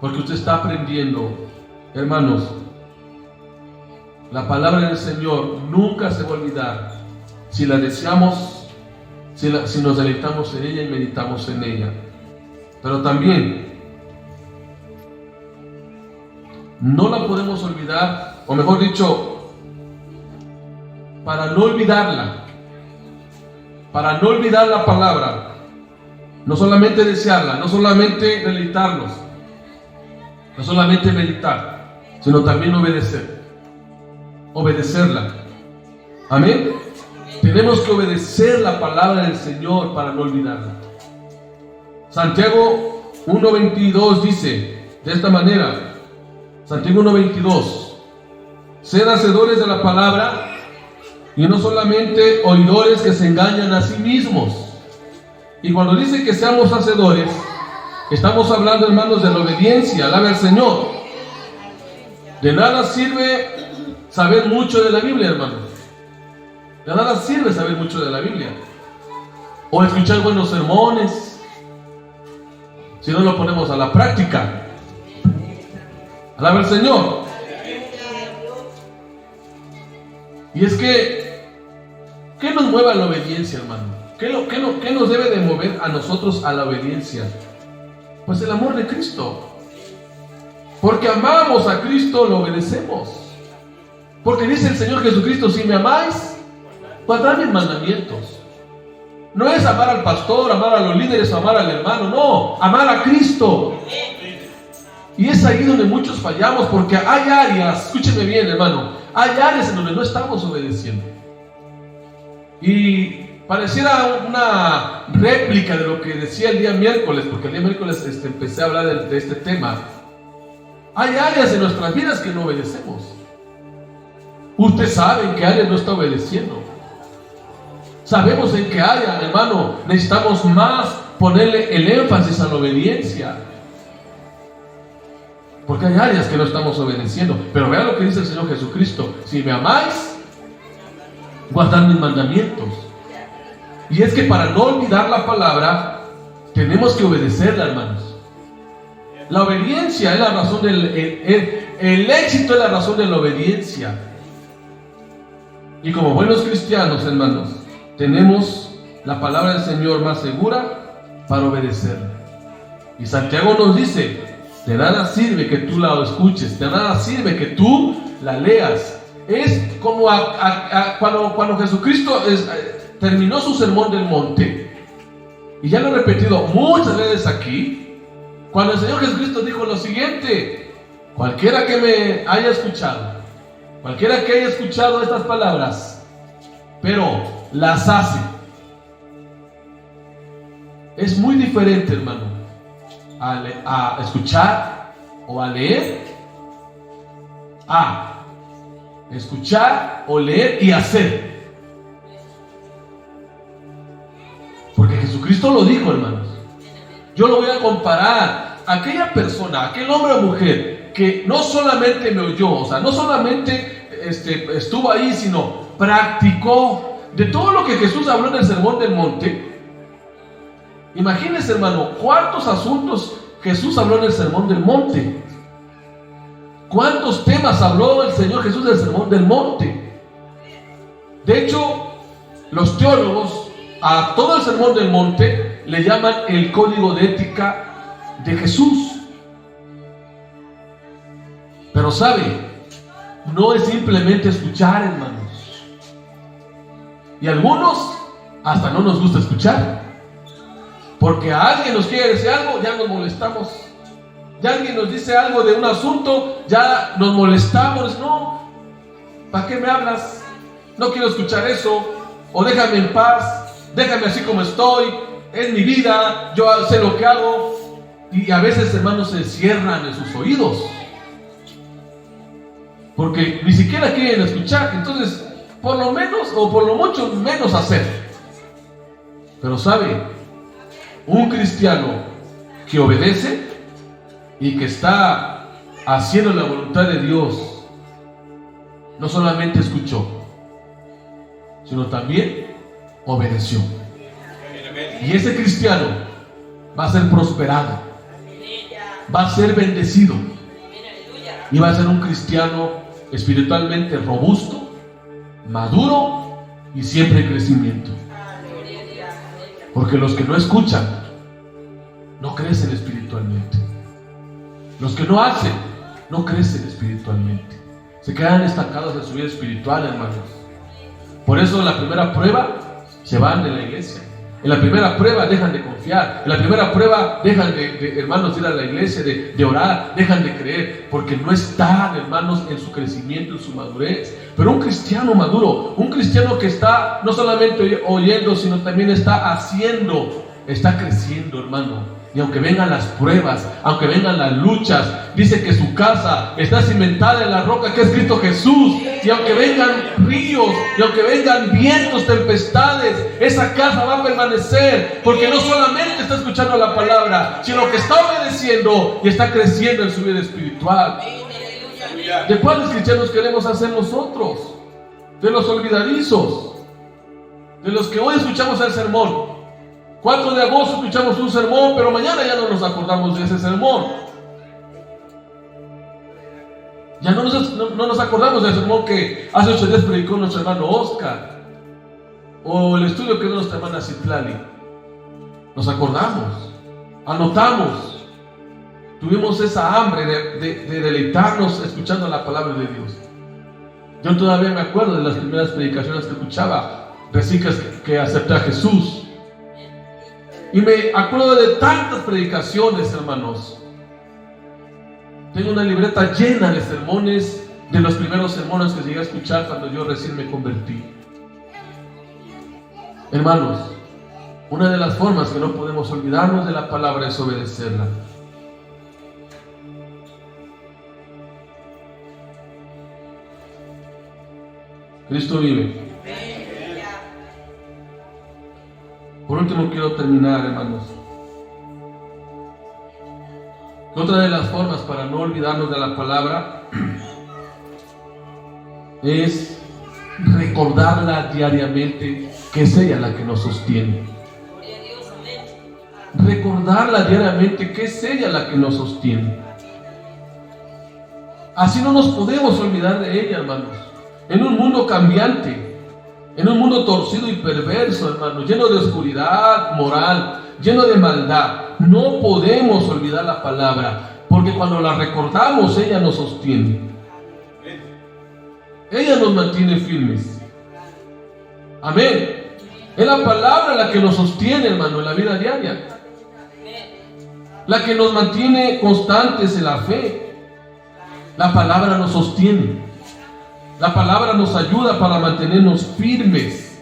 porque usted está aprendiendo. Hermanos, la palabra del Señor nunca se va a olvidar si la deseamos, si nos deleitamos en ella y meditamos en ella. Pero también no la podemos olvidar, o mejor dicho, para no olvidarla, para no olvidar la palabra, no solamente desearla, no solamente deleitarnos, no solamente meditar, sino también obedecerla. Amén. Tenemos que obedecer la palabra del Señor para no olvidarla. Santiago 1:22 dice de esta manera, Santiago 1:22, sed hacedores de la palabra y no solamente oidores que se engañan a sí mismos. Y cuando dice que seamos hacedores, estamos hablando, hermanos, de la obediencia. Alaba al Señor. De nada sirve saber mucho de la Biblia, hermanos. De nada sirve saber mucho de la Biblia o escuchar buenos sermones si no lo ponemos a la práctica. Alaba al Señor. Y es que, ¿qué nos mueve a la obediencia, hermano? ¿Qué nos debe de mover a nosotros a la obediencia? Pues el amor de Cristo. Porque amamos a Cristo, lo obedecemos. Porque dice el Señor Jesucristo, si me amáis, guardad mis mandamientos. No es amar al pastor, amar a los líderes, amar al hermano, no, amar a Cristo. Y es ahí donde muchos fallamos, porque hay áreas, escúcheme bien, hermano, hay áreas en donde no estamos obedeciendo. Y pareciera una réplica de lo que decía el día miércoles, porque el día miércoles empecé a hablar de este tema. Hay áreas en nuestras vidas que no obedecemos. Usted sabe en qué área no está obedeciendo. Sabemos en qué área, hermano, necesitamos más ponerle el énfasis a la obediencia. Porque hay áreas que no estamos obedeciendo. Pero vea lo que dice el Señor Jesucristo: si me amáis, guardad mis mandamientos. Y es que para no olvidar la palabra, tenemos que obedecerla, hermanos. La obediencia es la razón el éxito es la razón de la obediencia. Y como buenos cristianos, hermanos, tenemos la palabra del Señor más segura para obedecerla. Y Santiago nos dice: de nada sirve que tú la escuches, de nada sirve que tú la leas. Es como cuando Jesucristo terminó su sermón del monte, y ya lo he repetido muchas veces aquí, cuando el Señor Jesucristo dijo lo siguiente: cualquiera que me haya escuchado, cualquiera que haya escuchado estas palabras, pero las hace. Es muy diferente, hermano, a escuchar o a leer, a escuchar o leer y hacer. Porque Jesucristo lo dijo, hermanos. Yo lo voy a comparar a aquella persona, aquel hombre o mujer que no solamente me oyó, o sea, no solamente estuvo ahí, sino practicó de todo lo que Jesús habló en el Sermón del Monte. Imagínense, hermano, cuántos asuntos Jesús habló en el Sermón del Monte. ¿Cuántos temas habló el Señor Jesús del Sermón del Monte? De hecho, los teólogos a todo el Sermón del Monte le llaman el código de ética de Jesús. Pero sabe, no es simplemente escuchar, hermanos. Y algunos hasta no nos gusta escuchar, porque a alguien nos quiere decir algo, ya nos molestamos. Ya alguien nos dice algo de un asunto, ya nos molestamos. No, ¿para qué me hablas? No quiero escuchar eso. O déjame en paz, déjame así como estoy, es mi vida, yo sé lo que hago. Y a veces, hermanos, se cierran en sus oídos, porque ni siquiera quieren escuchar. Entonces, por lo menos, o por lo mucho menos hacer. Pero sabe, un cristiano que obedece y que está haciendo la voluntad de Dios, no solamente escuchó, sino también obedeció. Y ese cristiano va a ser prosperado, va a ser bendecido, y va a ser un cristiano espiritualmente robusto, maduro y siempre en crecimiento. Porque los que no escuchan no crecen espiritualmente. Los que no hacen no crecen espiritualmente. Se quedan estancados en su vida espiritual, hermanos. Por eso en la primera prueba se van de la iglesia. En la primera prueba dejan de confiar. En la primera prueba dejan hermanos, ir a la iglesia, de orar, dejan de creer, porque no están, hermanos, en su crecimiento, en su madurez. Pero un cristiano maduro, un cristiano que está no solamente oyendo, sino también está haciendo, está creciendo, hermano. Y aunque vengan las pruebas, aunque vengan las luchas, dice que su casa está cimentada en la roca que es Cristo Jesús. Y aunque vengan ríos, y aunque vengan vientos, tempestades, esa casa va a permanecer, porque no solamente está escuchando la palabra, sino que está obedeciendo y está creciendo en su vida espiritual. ¿De cuáles cristianos queremos hacer nosotros? De los olvidadizos, de los que hoy escuchamos el sermón. 4 de agosto escuchamos un sermón, pero mañana ya no nos acordamos de ese sermón. Ya no nos acordamos del sermón que hace 8 días predicó nuestro hermano Oscar, o el estudio que dio nuestra hermana Citlali. Nos acordamos, anotamos, tuvimos esa hambre de deleitarnos escuchando la palabra de Dios. Yo todavía me acuerdo de las primeras predicaciones que escuchaba, recién que acepté a Jesús. Y me acuerdo de tantas predicaciones, hermanos. Tengo una libreta llena de sermones, de los primeros sermones que llegué a escuchar cuando yo recién me convertí. Hermanos, una de las formas que no podemos olvidarnos de la palabra es obedecerla. Cristo vive. Por último, quiero terminar, hermanos. Otra de las formas para no olvidarnos de la palabra es recordarla diariamente, que es ella la que nos sostiene. Recordarla diariamente, que es ella la que nos sostiene. Así no nos podemos olvidar de ella, hermanos. En un mundo cambiante, en un mundo torcido y perverso, hermano, lleno de oscuridad moral, lleno de maldad, no podemos olvidar la palabra, porque cuando la recordamos, ella nos sostiene. Ella nos mantiene firmes. Amén. Es la palabra la que nos sostiene, hermano, en la vida diaria. La que nos mantiene constantes en la fe. La palabra nos sostiene. La palabra nos ayuda para mantenernos firmes.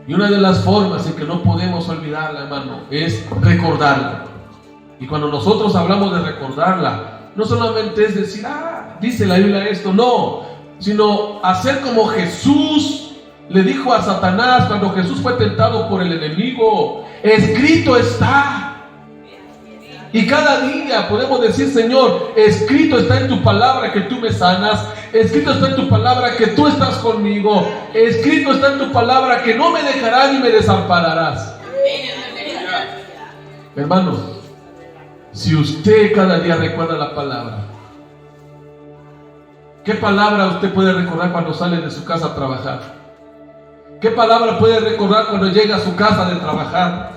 Y una de las formas en que no podemos olvidarla, hermano, es recordarla. Y cuando nosotros hablamos de recordarla, no solamente es decir, dice la Biblia esto, no, sino hacer como Jesús le dijo a Satanás cuando Jesús fue tentado por el enemigo: escrito está. Y cada día podemos decir: Señor, escrito está en tu palabra que tú me sanas, escrito está en tu palabra que tú estás conmigo, escrito está en tu palabra que no me dejarás ni me desampararás. Hermanos, si usted cada día recuerda la palabra, ¿qué palabra usted puede recordar cuando sale de su casa a trabajar? ¿Qué palabra puede recordar cuando llega a su casa de trabajar?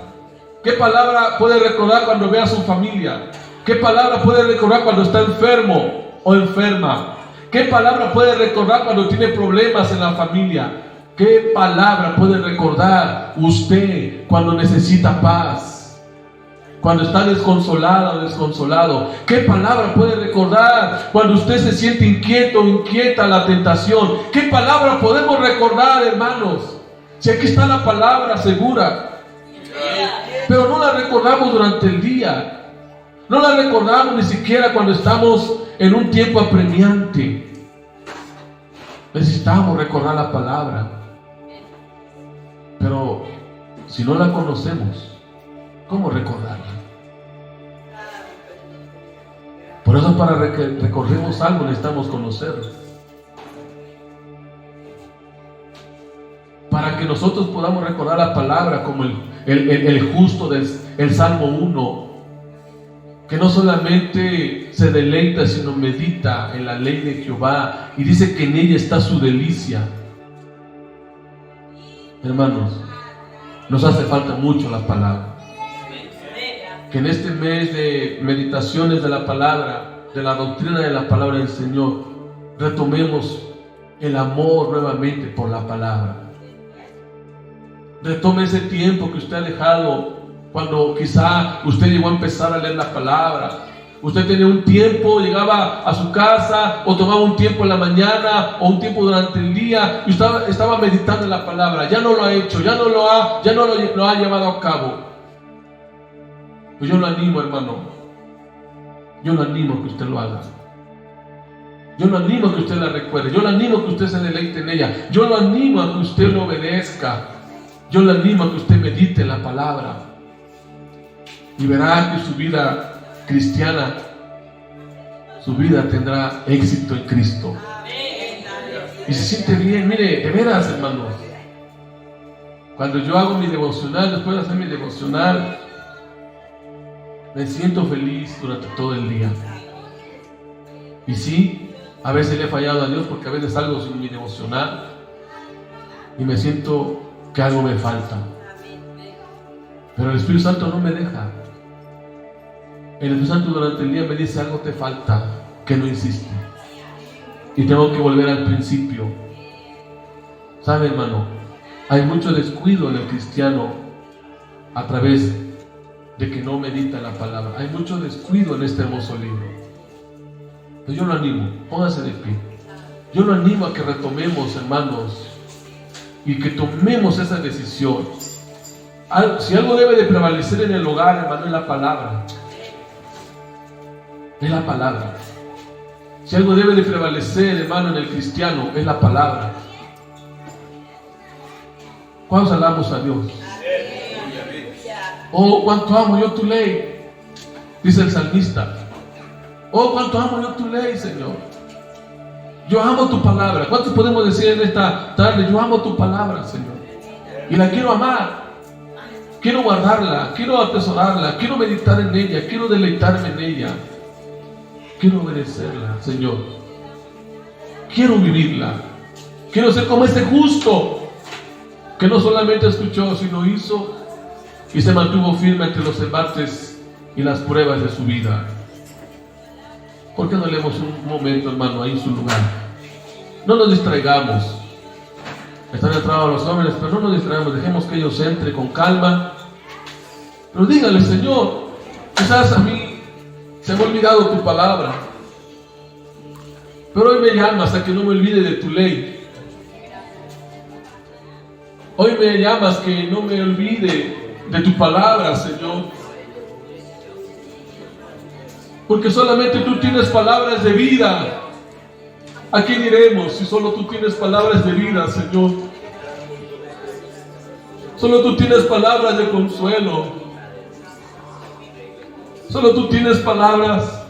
¿Qué palabra puede recordar cuando ve a su familia? ¿Qué palabra puede recordar cuando está enfermo o enferma? ¿Qué palabra puede recordar cuando tiene problemas en la familia? ¿Qué palabra puede recordar usted cuando necesita paz? Cuando está desconsolada o desconsolado. ¿Qué palabra puede recordar cuando usted se siente inquieto o inquieta a la tentación? ¿Qué palabra podemos recordar, hermanos? Si aquí está la palabra segura, pero no la recordamos durante el día, no la recordamos ni siquiera cuando estamos en un tiempo apremiante. Necesitamos recordar la palabra, pero si no la conocemos, ¿cómo recordarla? Por eso, para que recordemos algo, necesitamos conocerlo. Para que nosotros podamos recordar la palabra como el justo del Salmo 1, que no solamente se deleita, sino medita en la ley de Jehová, y dice que en ella está su delicia. Hermanos, nos hace falta mucho la palabra. Que en este mes de meditaciones de la palabra de la doctrina de la palabra del Señor, retomemos el amor nuevamente por la palabra. Retome ese tiempo que usted ha dejado cuando quizá usted llegó a empezar a leer la palabra. Usted tenía un tiempo, llegaba a su casa o tomaba un tiempo en la mañana o un tiempo durante el día y usted estaba meditando en la palabra. Ya no lo ha hecho, ya no lo ha llevado a cabo. Pues yo lo animo, hermano. Yo lo animo a que usted lo haga. Yo lo animo a que usted la recuerde. Yo lo animo a que usted se deleite en ella. Yo lo animo a que usted lo obedezca. Yo le animo a que usted medite en la palabra. Y verá que su vida cristiana, su vida tendrá éxito en Cristo. Y se siente bien. Mire, de veras, hermanos, cuando yo hago mi devocional, después de hacer mi devocional, me siento feliz durante todo el día. Y sí, a veces le he fallado a Dios porque a veces salgo sin mi devocional y me siento que algo me falta. Pero el Espíritu Santo no me deja. El Espíritu Santo durante el día me dice: algo te falta, que no hiciste. Y tengo que volver al principio. ¿Sabe, hermano? Hay mucho descuido en el cristiano a través de que no medita la palabra. Hay mucho descuido en este hermoso libro. Pero yo lo animo, póngase de pie. Yo lo animo a que retomemos, hermanos, y que tomemos esa decisión. Si algo debe de prevalecer en el hogar, hermano, es la palabra. Es la palabra. Si algo debe de prevalecer, hermano, en el cristiano, es la palabra. ¿Cuántos alabamos a Dios? Oh, cuánto amo yo tu ley, dice el salmista. Oh, cuánto amo yo tu ley, Señor. Yo amo tu palabra. ¿Cuántos podemos decir en esta tarde: yo amo tu palabra, Señor? Y la quiero amar. Quiero guardarla, quiero atesorarla, quiero meditar en ella, quiero deleitarme en ella. Quiero obedecerla, Señor. Quiero vivirla. Quiero ser como ese justo que no solamente escuchó, sino hizo y se mantuvo firme ante los embates y las pruebas de su vida. ¿Por qué no leemos un momento, hermano, ahí en su lugar? No nos distraigamos. Están entrados los jóvenes, pero no nos distraigamos. Dejemos que ellos entren con calma. Pero dígale: Señor, quizás a mí se me ha olvidado tu palabra, pero hoy me llamas a que no me olvide de tu ley. Hoy me llamas que no me olvide de tu palabra, Señor. Porque solamente tú tienes palabras de vida. ¿A quién iremos si solo tú tienes palabras de vida, Señor? Solo tú tienes palabras de consuelo. Solo tú tienes palabras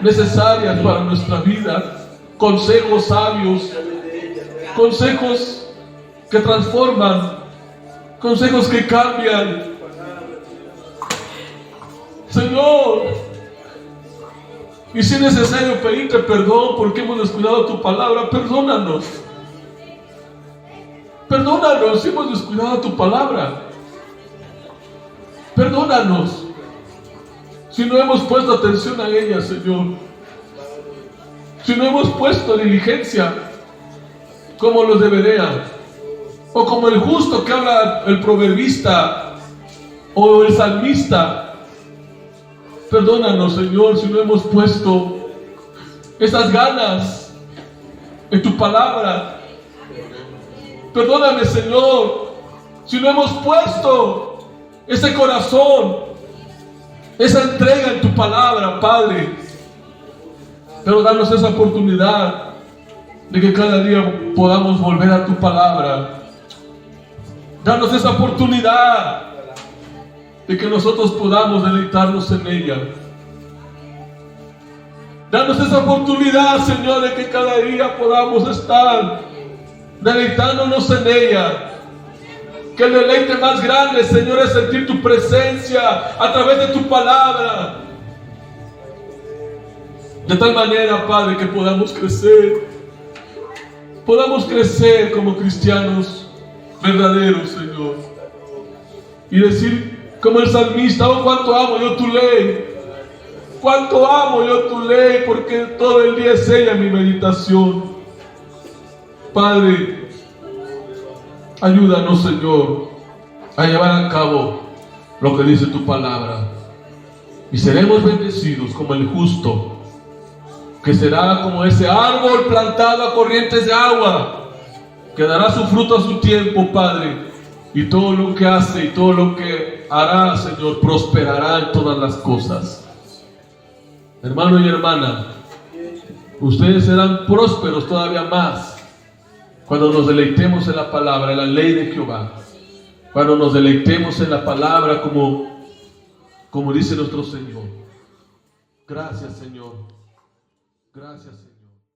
necesarias para nuestra vida. Consejos sabios. Consejos que transforman. Consejos que cambian. Señor, y si es necesario pedirte perdón porque hemos descuidado tu palabra, perdónanos. Perdónanos si hemos descuidado tu palabra. Perdónanos si no hemos puesto atención a ella, Señor. Si no hemos puesto diligencia como los debería. O como el justo que habla el proverbista o el salmista. Perdónanos, Señor, si no hemos puesto esas ganas en tu palabra. Perdóname, Señor, si no hemos puesto ese corazón, esa entrega en tu palabra, Padre. Pero danos esa oportunidad de que cada día podamos volver a tu palabra. Danos esa oportunidad de que nosotros podamos deleitarnos en ella. Danos esa oportunidad, Señor, de que cada día podamos estar deleitándonos en ella. Que el deleite más grande, Señor, es sentir tu presencia a través de tu palabra. De tal manera, Padre, que podamos crecer como cristianos verdaderos, Señor. Y decir como el salmista: oh, cuánto amo yo tu ley. Cuánto amo yo tu ley, porque todo el día es ella mi meditación. Padre, ayúdanos, Señor, a llevar a cabo lo que dice tu palabra. Y seremos bendecidos como el justo, que será como ese árbol plantado a corrientes de agua, que dará su fruto a su tiempo, Padre. Y todo lo que hace y todo lo que hará, Señor, prosperará en todas las cosas. Hermano y hermana, ustedes serán prósperos todavía más cuando nos deleitemos en la palabra, en la ley de Jehová. Cuando nos deleitemos en la palabra como dice nuestro Señor. Gracias, Señor. Gracias, Señor.